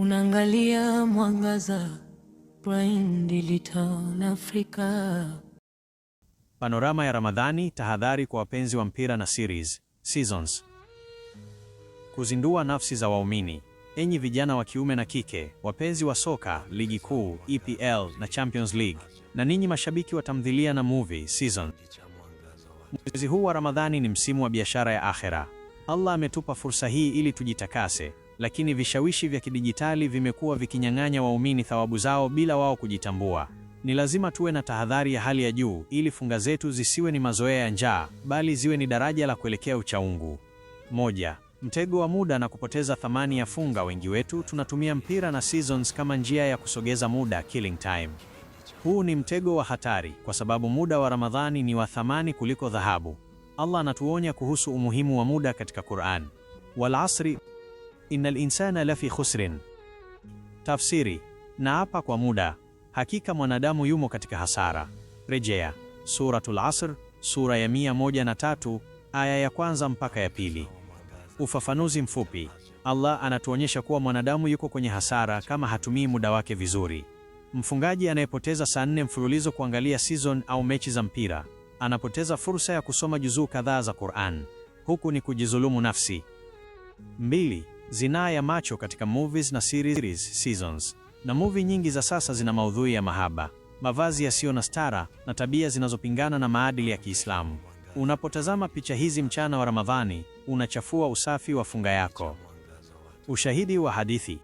Unaangalia Mwangaza, Prime Digital Africa. Panorama ya Ramadhani, tahadhari kwa wapenzi wa mpira na series, seasons. Kuzindua nafsi za waumini. Enyi vijana wa kiume na kike, wapenzi wa soka, ligi kuu, EPL na Champions League, na ninyi mashabiki wa tamthilia na movie, season. Mwezi huu wa Ramadhani ni msimu wa biashara ya akhera. Allah ametupa fursa hii ili tujitakase, lakini vishawishi vya kidijitali vimekuwa vikinyang'anya waumini thawabu zao bila wao kujitambua. Ni lazima tuwe na tahadhari ya hali ya juu ili funga zetu zisiwe ni mazoea ya njaa, bali ziwe ni daraja la kuelekea uchamungu. 1. Mtego wa muda na kupoteza thamani ya funga. Wengi wetu tunatumia mpira na seasons kama njia ya kusogeza muda, killing time. Huu ni mtego wa hatari kwa sababu muda wa Ramadhani ni wa thamani kuliko dhahabu. Allah anatuonya kuhusu umuhimu wa muda katika Qur'an. Wal asri innal insana lafi khusrin. Tafsiri: naapa kwa muda, hakika mwanadamu yumo katika hasara. Rejea Suratul Asr, sura ya 103, aya ya kwanza mpaka ya pili. Ufafanuzi mfupi: Allah anatuonyesha kuwa mwanadamu yuko kwenye hasara kama hatumii muda wake vizuri. Mfungaji anayepoteza saa 4 mfululizo kuangalia season au mechi za mpira, anapoteza fursa ya kusoma juzuu kadhaa za Qur'an. Huku ni kujizulumu nafsi. 2. Zinaa ya macho katika movies na series, seasons. Na movie nyingi za sasa zina maudhui ya mahaba, mavazi yasiyo na stara na tabia zinazopingana na maadili ya Kiislamu. Unapotazama picha hizi mchana wa Ramadhani, unachafua usafi wa funga yako. Ushahidi wa hadithi: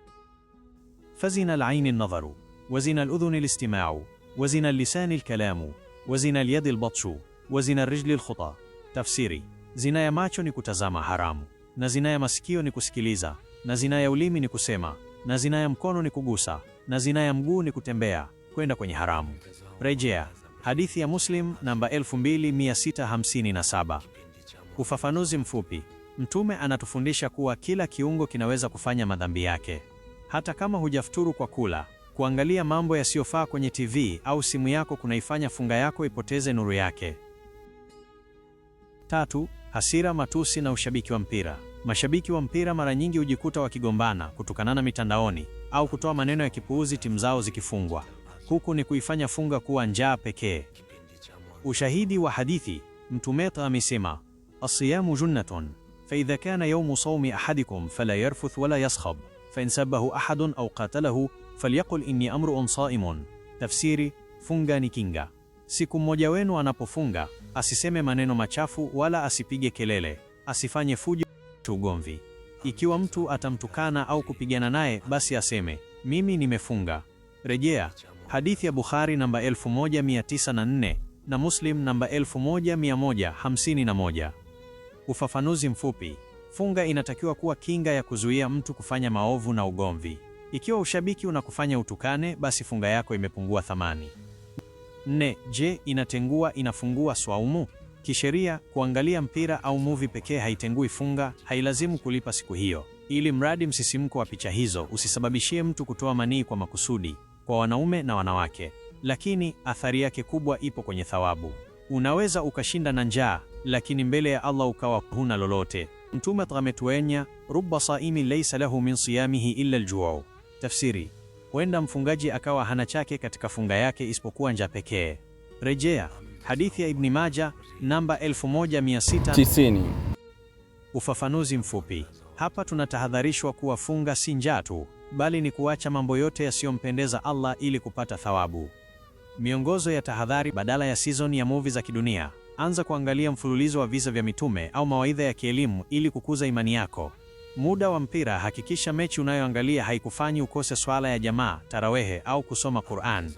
fazina al-aini an-nadharu, wazina al-udhuni al-istima'u, wazina al-lisani al-kalamu, wazina al-yadi al-batshu, wazina ar-rijli al-khuta. Tafsiri: zina ya macho ni kutazama haramu, na zina ya masikio ni kusikiliza, na zina ya ulimi ni kusema, na zina ya mkono ni kugusa, na zina ya mguu ni kutembea kwenda kwenye haramu. Rejea hadithi ya Muslim namba 2657. Ufafanuzi mfupi: Mtume anatufundisha kuwa kila kiungo kinaweza kufanya madhambi yake. Hata kama hujafuturu kwa kula, kuangalia mambo yasiyofaa kwenye TV au simu yako kunaifanya funga yako ipoteze nuru yake. 3. Hasira, matusi na ushabiki wa mpira. Mashabiki wa mpira mara nyingi hujikuta wakigombana, kutukanana mitandaoni au kutoa maneno ya kipuuzi timu zao zikifungwa. Huku ni kuifanya funga kuwa njaa pekee. Ushahidi wa hadithi: Mtume amesema, as-siyamu junnatun fa idha kana yawmu sawmi ahadikum fala yarfuth wala yaskhab fa in sabahu ahadun aw qatalahu falyaqul inni amru'un sa'imun. Tafsiri: funga ni kinga. Siku mmoja wenu anapofunga, asiseme maneno machafu wala asipige kelele, asifanye fujo, ugomvi. Ikiwa mtu atamtukana au kupigana naye, basi aseme mimi nimefunga. Rejea hadithi ya Bukhari namba 1904 na Muslim namba 1151. Ufafanuzi mfupi: funga inatakiwa kuwa kinga ya kuzuia mtu kufanya maovu na ugomvi. Ikiwa ushabiki unakufanya utukane, basi funga yako imepungua thamani. 4. Je, inafungua swaumu? Kisheria, kuangalia mpira au movie pekee haitengui funga, hailazimu kulipa siku hiyo, ili mradi msisimko wa picha hizo usisababishie mtu kutoa manii kwa makusudi, kwa wanaume na wanawake. Lakini athari yake kubwa ipo kwenye thawabu. Unaweza ukashinda na njaa, lakini mbele ya Allah ukawa huna lolote. Mtume ametuonya, rubba saimi laysa lahu min siyamihi illa al-juu'. Tafsiri: huenda mfungaji akawa hana chake katika funga yake isipokuwa njaa pekee. Rejea hadithi ya Ibn Majah namba 1690. Ufafanuzi mfupi: hapa tunatahadharishwa kuwa funga si njaa tu, bali ni kuacha mambo yote yasiyompendeza Allah ili kupata thawabu. Miongozo ya tahadhari: badala ya season ya movie za kidunia, anza kuangalia mfululizo wa visa vya mitume au mawaidha ya kielimu ili kukuza imani yako. Muda wa mpira, hakikisha mechi unayoangalia haikufanyi ukose swala ya jamaa, tarawehe au kusoma Qur'an.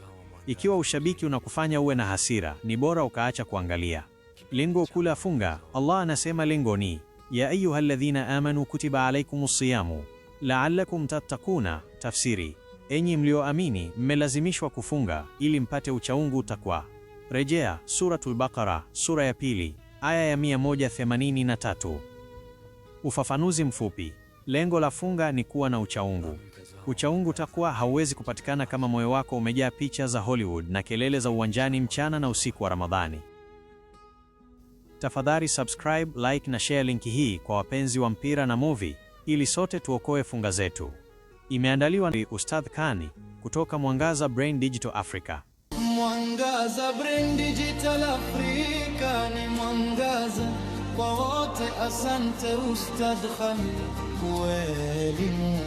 Ikiwa ushabiki unakufanya uwe na hasira, ni bora ukaacha kuangalia. Lengo kula funga: Allah anasema lengo ni ya ayyuhalladhina amanu kutiba alaykumus siyamu la'allakum tattaquna. Tafsiri: enyi mlioamini, mmelazimishwa kufunga ili mpate uchamungu, takwa. Rejea Suratul Baqara, sura ya 2, aya ya 183. Ufafanuzi mfupi: lengo la funga ni kuwa na uchamungu. Uchamungu, takwa, hauwezi kupatikana kama moyo wako umejaa picha za Hollywood na kelele za uwanjani mchana na usiku wa Ramadhani. Tafadhali subscribe, like na share linki hii kwa wapenzi wa mpira na movie, ili sote tuokoe funga zetu. Imeandaliwa na Ustadh Kani kutoka Mwangaza Brain Digital Africa. Mwangaza Brain Digital Africa ni mwangaza kwa wote. Asante Ustadh Kani kwa elimu.